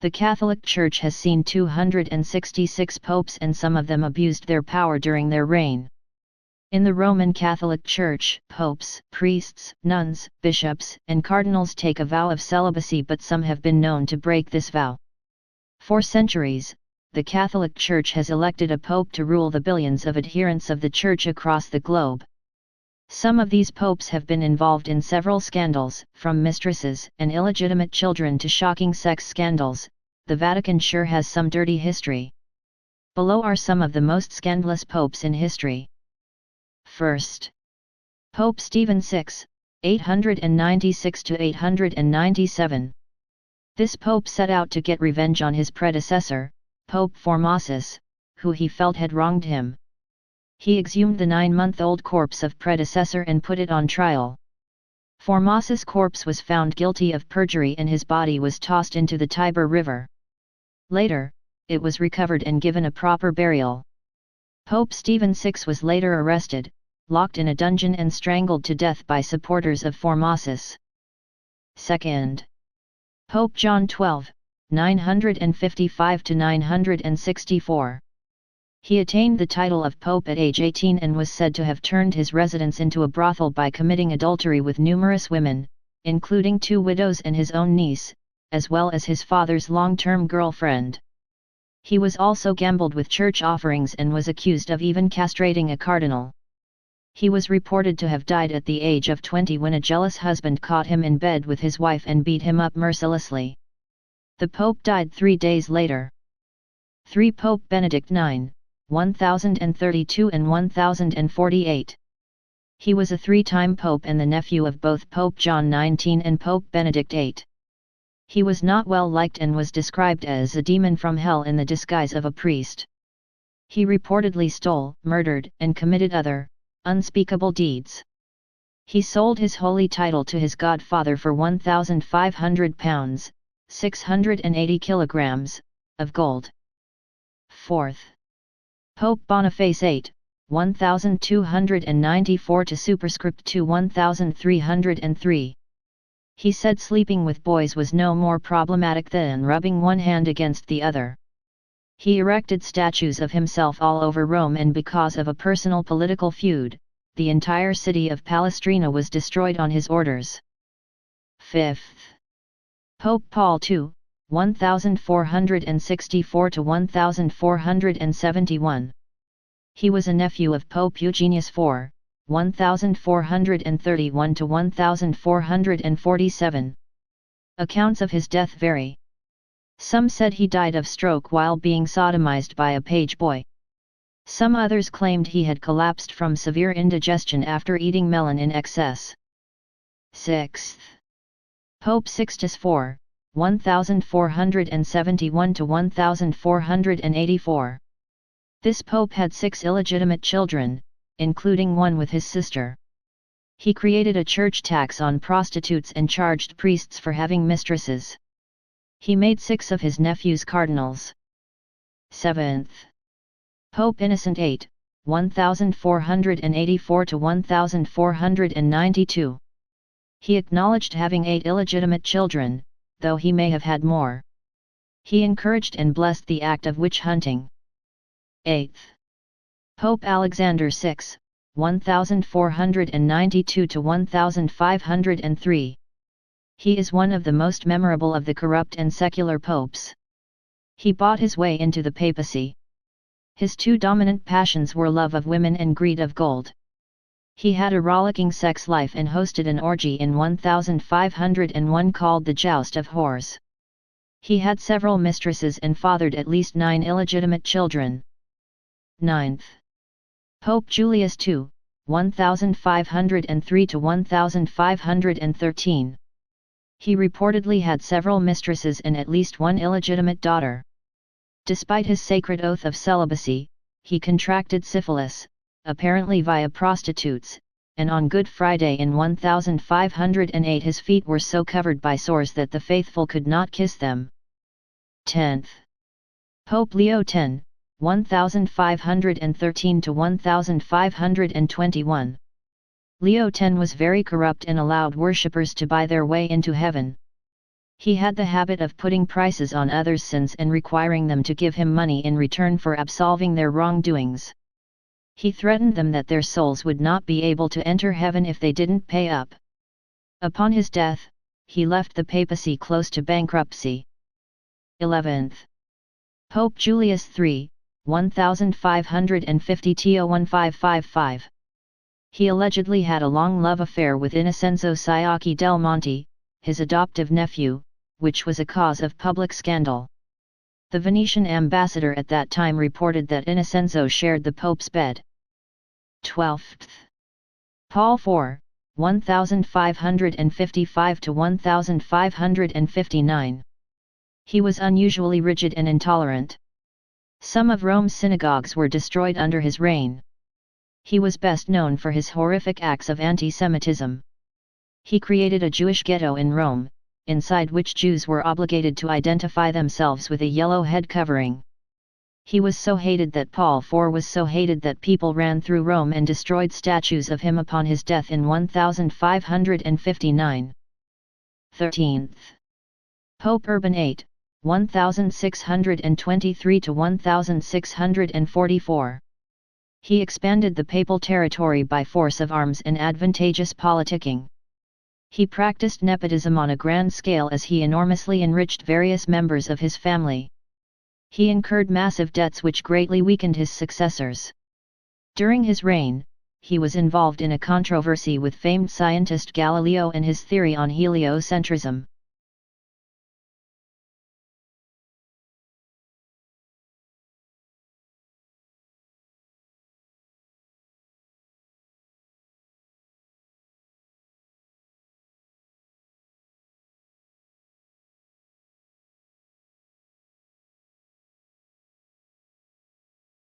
The Catholic Church has seen 266 popes, and some of them abused their power during their reign. In the Roman Catholic Church, popes, priests, nuns, bishops, and cardinals take a vow of celibacy, but some have been known to break this vow. For centuries, the Catholic Church has elected a pope to rule the billions of adherents of the Church across the globe. Some of these popes have been involved in several scandals, from mistresses and illegitimate children to shocking sex scandals. The Vatican sure has some dirty history. Below are some of the most scandalous popes in history. First, Pope Stephen VI, 896 to 897. This pope set out to get revenge on his predecessor, Pope Formosus, who he felt had wronged him. He exhumed the 9-month-old corpse of predecessor and put it on trial. Formosus' corpse was found guilty of perjury and his body was tossed into the Tiber River. Later, it was recovered and given a proper burial. Pope Stephen VI was later arrested, locked in a dungeon and strangled to death by supporters of Formosus. Second, Pope John XII, 955 to 964. He attained the title of Pope at age 18 and was said to have turned his residence into a brothel by committing adultery with numerous women, including 2 widows and his own niece, as well as his father's long-term girlfriend. He was also gambled with church offerings and was accused of even castrating a cardinal. He was reported to have died at the age of 20 when a jealous husband caught him in bed with his wife and beat him up mercilessly. The Pope died 3 days later. 3. Pope Benedict IX, 1032 and 1048. He was a 3-time pope and the nephew of both Pope John XIX and Pope Benedict VIII. He was not well liked and was described as a demon from hell in the disguise of a priest. He reportedly stole, murdered, and committed other, unspeakable deeds. He sold his holy title to his godfather for £1,500, 680 kilograms, of gold. Fourth, Pope Boniface VIII, 1294 to superscript to 1303. He said sleeping with boys was no more problematic than rubbing one hand against the other. He erected statues of himself all over Rome, and because of a personal political feud, the entire city of Palestrina was destroyed on his orders. Fifth, Pope Paul II, 1464 to 1471. He was a nephew of Pope Eugenius IV, 1431 to 1447. Accounts of his death vary. Some said he died of stroke while being sodomized by a page boy. Some others claimed he had collapsed from severe indigestion after eating melon in excess. Sixth, Pope Sixtus IV, 1471 to 1484. This pope had 6 illegitimate children, including one with his sister. He created a church tax on prostitutes and charged priests for having mistresses. He made 6 of his nephews cardinals. Seventh, Pope Innocent VIII, 1484 to 1492. He acknowledged having 8 illegitimate children, though he may have had more. He encouraged and blessed the act of witch hunting. Eighth, Pope Alexander VI, 1492 to 1503. He is one of the most memorable of the corrupt and secular popes. He bought his way into the papacy. His 2 dominant passions were love of women and greed of gold. He had a rollicking sex life and hosted an orgy in 1501 called the Joust of Whores. He had several mistresses and fathered at least 9 illegitimate children. Ninth, Pope Julius II, 1503 to 1513. He reportedly had several mistresses and at least 1 illegitimate daughter. Despite his sacred oath of celibacy, he contracted syphilis, apparently via prostitutes, and on Good Friday in 1508 his feet were so covered by sores that the faithful could not kiss them. 10th, Pope Leo X, 1513 to 1521. Leo X was very corrupt and allowed worshippers to buy their way into heaven. He had the habit of putting prices on others' sins and requiring them to give him money in return for absolving their wrongdoings. He threatened them that their souls would not be able to enter heaven if they didn't pay up. Upon his death, he left the papacy close to bankruptcy. 11th. Pope Julius III, 1550–1555. He allegedly had a long love affair with Innocenzo Sciacchi del Monte, his adoptive nephew, which was a cause of public scandal. The Venetian ambassador at that time reported that Innocenzo shared the Pope's bed. 12th. Paul IV, 1555–1559. He was unusually rigid and intolerant. Some of Rome's synagogues were destroyed under his reign. He was best known for his horrific acts of anti-Semitism. He created a Jewish ghetto in Rome, inside which Jews were obligated to identify themselves with a yellow head covering. He was so hated that Paul IV was so hated that people ran through Rome and destroyed statues of him upon his death in 1559. 13th. Pope Urban VIII, 1623–1644. He expanded the papal territory by force of arms and advantageous politicking. He practiced nepotism on a grand scale as he enormously enriched various members of his family. He incurred massive debts which greatly weakened his successors. During his reign, he was involved in a controversy with famed scientist Galileo and his theory on heliocentrism.